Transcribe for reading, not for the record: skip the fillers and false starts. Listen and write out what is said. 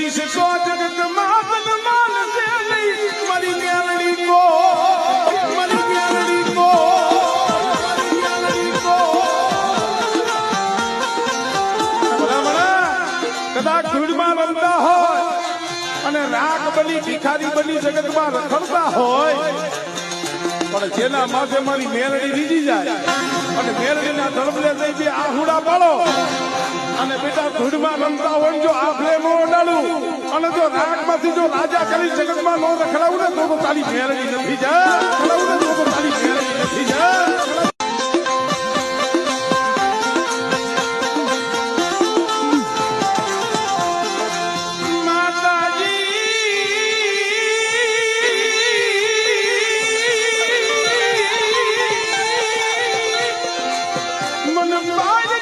મેલડી છે તો જગત માતન માનશે નહીં મારી મેલડી કો મારી મેલડી કો મારી મેલડી કો કદાચ ધૂળમાં રમતા હોય અને રાગ બની ભિખારી બની જગતમાં રખડતા હોય પણ જેના માથે મારી મેલડી રીજી જાય અને મેલડીના ધર્મને લઈ બે આહુડા પાડો અને બેટા ધૂળમાં રમતા હોય જો આખરે નો ઓડાડું અને જો રાગમાંથી જો રાજા કરી જગતમાં નો રખડાવું ને તો તારી મેલડી નથી જાય રખડાવું ને તો તારી મેલડી નથી જાય मन